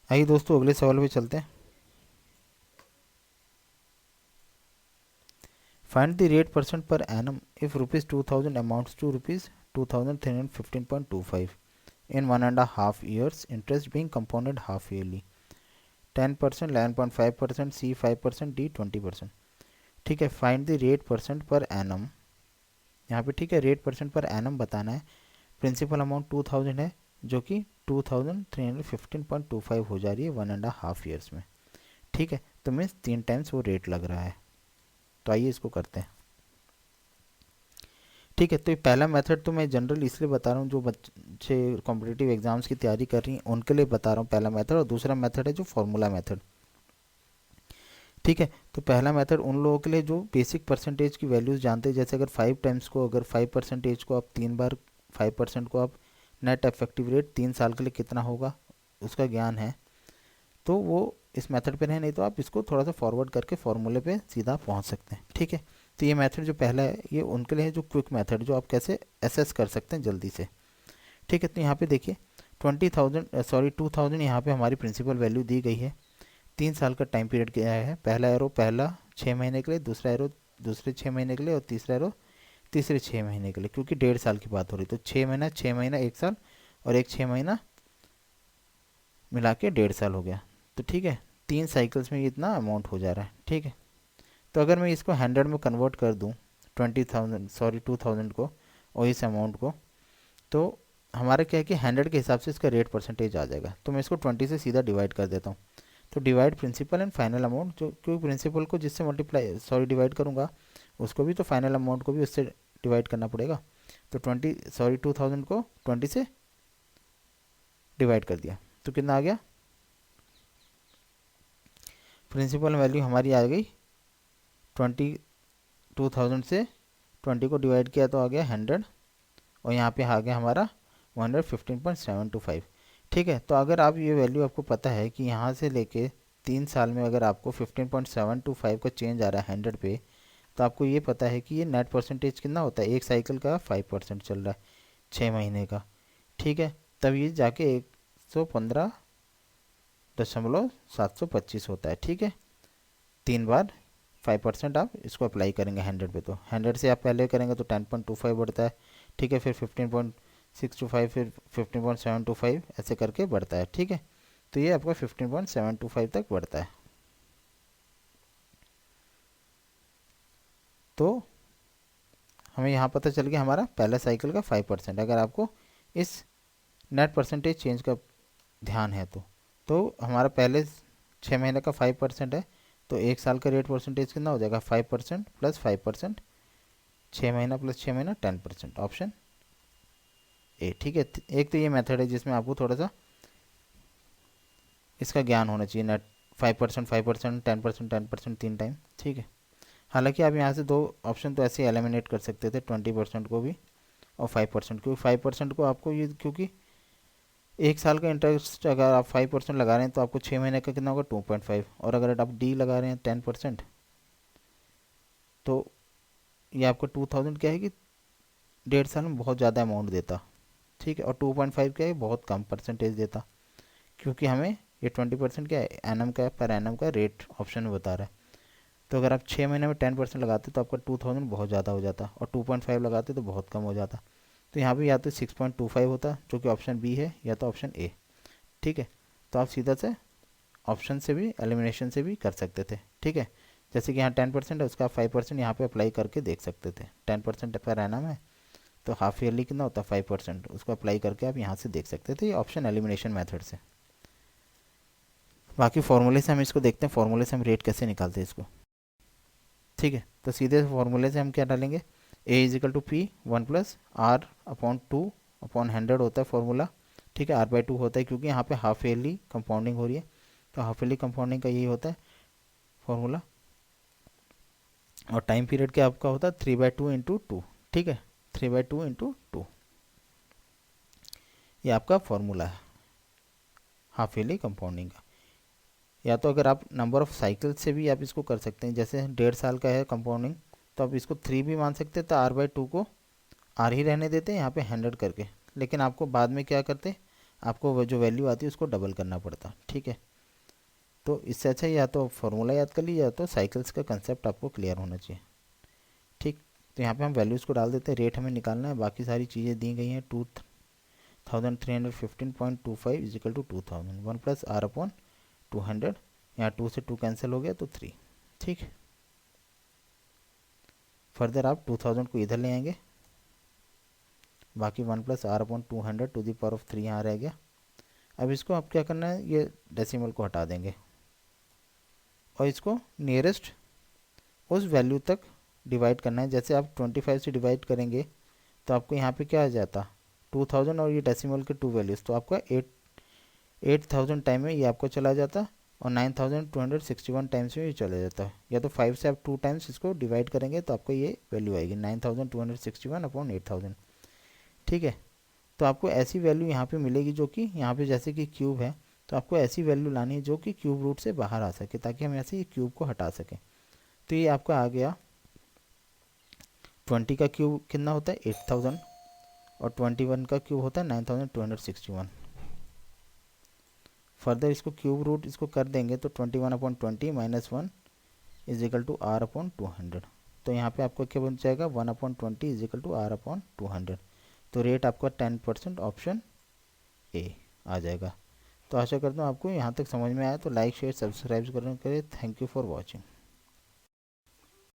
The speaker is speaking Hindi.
आइए दोस्तों अगले सवाल पे चलते हैं। Find the rate percent per annum if rupees 2000 amounts to rupees 2315.25 in 1.5 years, interest being compounded half yearly, 10%, 11.5%, C 5%, D 20%। ठीक है, find the rate percent per annum. यहाँ पे ठीक है, रेट परसेंट पर एनम बताना है। प्रिंसिपल अमाउंट 2000 है जो कि 2315.25 हो जा रही है 1.5 ईयर्स में। ठीक है, तो मीन्स 3 टाइम्स वो रेट लग रहा है। तो आइए इसको करते हैं। ठीक है, तो ये पहला मेथड तो मैं जनरल इसलिए बता रहा हूँ जो बच्चे कॉम्पिटिटिव एग्जाम्स की तैयारी कर रही हैं उनके लिए बता रहा हूँ पहला मेथड, और दूसरा मेथड है जो फॉर्मूला मेथड। ठीक है, तो पहला मेथड उन लोगों के लिए जो बेसिक परसेंटेज की वैल्यूज़ जानते हैं, जैसे अगर 5 टाइम्स को, अगर 5% को आप 3 बार 5% को आप नेट इफेक्टिव रेट 3 साल के लिए कितना होगा उसका ज्ञान है, तो वो इस मेथड पे है। नहीं तो आप इसको थोड़ा सा फॉरवर्ड करके फॉर्मूले पे सीधा पहुंच सकते हैं। ठीक है, तो ये मेथड जो पहला है ये उनके लिए है जो क्विक मेथड, जो आप कैसे एसेस कर सकते हैं जल्दी से। ठीक है, तो यहाँ पे देखिए 2000 यहाँ पे हमारी प्रिंसिपल वैल्यू दी गई है। 3 साल का टाइम पीरियड क्या है, पहला एरो पहला 6 महीने के लिए, दूसरा एरो दूसरे 6 महीने के लिए, और तीसरा एरो तीसरे 6 महीने के लिए, क्योंकि 1.5 साल की बात हो रही। तो 6 महीना 6 महीना 1 साल, और एक 6 महीना मिला के 1.5 साल हो गया। तो ठीक है, 3 साइकिल्स में ये इतना अमाउंट हो जा रहा है। ठीक है, तो अगर मैं इसको 100 में कन्वर्ट कर दूँ 2000 को और इस अमाउंट को, तो हमारा क्या है कि 100 के हिसाब से इसका रेट परसेंटेज आ जाएगा। तो मैं इसको 20 से सीधा डिवाइड कर देता हूँ। तो divide principal and final amount, जो क्योंकि प्रिंसिपल को जिससे डिवाइड करूँगा उसको भी, तो फाइनल अमाउंट को भी उससे डिवाइड करना पड़ेगा। तो 2000 को 20 से डिवाइड कर दिया तो कितना आ गया, प्रिंसिपल वैल्यू हमारी आ गई 2000 से 20 को डिवाइड किया तो आ गया 100, और यहाँ पे आ गया हमारा 115.725। ठीक है, तो अगर आप ये वैल्यू आपको पता है कि यहाँ से लेके 3 साल में अगर आपको 15.725 का चेंज आ रहा है 100 पे, तो आपको ये पता है कि ये नेट परसेंटेज कितना होता है, एक साइकिल का 5% चल रहा है 6 महीने का। ठीक है, तब ये जाके 115.725 होता है। ठीक है, 3 बार 5% आप इसको अप्लाई करेंगे 100 पे, तो 100 से आप पहले करेंगे तो 10.25 बढ़ता है। ठीक है, फिर 15.625, फिर 15.725, ऐसे करके बढ़ता है। ठीक है, तो ये आपका 15.725 तक बढ़ता है। तो हमें यहाँ पता चल गया हमारा पहला साइकिल का 5%। अगर आपको इस नेट परसेंटेज चेंज का ध्यान है तो हमारा पहले 6 महीने का 5% है, तो 1 साल का रेट परसेंटेज कितना हो जाएगा, 5% प्लस 5%, 6 महीना प्लस 6 महीना 10%, ऑप्शन ए। ठीक है, एक तो ये मेथड है जिसमें आपको थोड़ा सा इसका ज्ञान होना चाहिए, नेट 5%, 5%, 10%, 10%, 3 टाइम। ठीक है, हालांकि आप यहाँ से 2 ऑप्शन तो ऐसे एलिमिनेट कर सकते थे, 20% को भी और 5%, क्योंकि 5% को आपको ये, क्योंकि 1 साल का इंटरेस्ट अगर आप 5% लगा रहे हैं तो आपको 6 महीने का कितना होगा 2.5, और अगर आप डी लगा रहे हैं 10%, तो ये आपका 2000 क्या है कि 1.5 साल में बहुत ज़्यादा अमाउंट देता। ठीक है, और 2.5 क्या है, बहुत कम परसेंटेज देता, क्योंकि हमें ये 20% क्या है, एनम का पर एनम का रेट ऑप्शन में बता रहा है। तो अगर आप 6 महीने में 10% लगाते तो आपका 2000 बहुत ज़्यादा हो जाता, और 2.5 लगाते तो बहुत कम हो जाता। तो यहाँ पे या तो 6.25 होता जो कि ऑप्शन बी है, या तो ऑप्शन ए। ठीक है, तो आप सीधा से ऑप्शन से भी एलिमिनेशन से भी कर सकते थे। ठीक है, जैसे कि यहाँ 10% है, उसका 5% यहाँ पे अप्लाई करके देख सकते थे। 10% पर एनम है तो हाफ ईयरली कितना होता है 5%, उसको अप्लाई करके आप यहाँ से देख सकते थे, ये ऑप्शन एलिमिनेशन मेथड से। बाकी फॉर्मूले से हम इसको देखते हैं, फॉर्मूले से हम रेट कैसे निकालते हैं इसको। ठीक है, तो सीधे फॉर्मूले से हम क्या डालेंगे, ए इजिकल टू पी 1+r/2/100 होता है फॉर्मूला। ठीक है, r/2 होता है क्योंकि यहाँ पे हाफ ईयरली कंपाउंडिंग हो रही है, तो हाफ ईयरली कंपाउंडिंग का यही होता है फॉर्मूला। और टाइम पीरियड क्या आपका होता है 3/2 × 2। ठीक है, 3/2 × 2, ये आपका फॉर्मूला है हाफ ईयरली कंपाउंडिंग का। या तो अगर आप नंबर ऑफ साइकिल से भी आप इसको कर सकते हैं, जैसे 1.5 साल का है कंपाउंडिंग, तो आप इसको 3 भी मान सकते हैं, तो r/2 को r ही रहने देते हैं यहाँ पे 100 करके। लेकिन आपको बाद में क्या करते, आपको वो जो वैल्यू आती है उसको डबल करना पड़ता। ठीक है, तो इससे अच्छा या तो फॉर्मूला याद कर लीजिए या तो साइकिल्स का कंसेप्ट आपको क्लियर होना चाहिए। ठीक, तो यहाँ पे हम वैल्यूज़ को डाल देते हैं, रेट हमें निकालना है, बाकी सारी चीज़ें दी गई हैं। 2315.25 is equal to 2000, 1 plus R upon 200, यहाँ 2 से 2 कैंसिल हो गया तो 3। ठीक, फर्दर आप 2000 को इधर ले आएंगे, बाकी 1 plus R upon 200 to the power of 3 यहाँ रह गया। अब इसको आप क्या करना है, ये डेसिमल को हटा देंगे और इसको नियरेस्ट उस वैल्यू तक डिवाइड करना है। जैसे आप 25 से डिवाइड करेंगे तो आपको यहाँ पे क्या आ जाता, 2000 और ये डेसिमल के 2 वैल्यूज़, तो आपका 8000 टाइम में ये आपको चला जाता और 9261 टाइम्स में ये चला जाता है। या तो 5 से आप 2 टाइम्स इसको डिवाइड करेंगे तो आपको ये वैल्यू आएगी 9261 अपॉन 8000। ठीक है, तो आपको ऐसी वैल्यू यहाँ पे मिलेगी जो कि यहाँ पे जैसे कि क्यूब है, तो आपको ऐसी वैल्यू लानी है जो कि क्यूब रूट से बाहर आ सके, ताकि हम ऐसे ये क्यूब को हटा सकें। तो ये आपका आ गया 20 का क्यूब कितना होता है 8000 और 21 का क्यूब होता है 9261। फर्दर इसको क्यूब रूट इसको कर देंगे तो 21 upon 20 minus 1 is equal to R upon 200। तो यहाँ पे आपको क्या बन जाएगा 1 upon 20 is equal to R upon 200। तो रेट आपका 10% ऑप्शन ए आ जाएगा। तो आशा करता हूँ आपको यहाँ तक समझ में आया। तो लाइक शेयर सब्सक्राइब करें। Thank you for watching.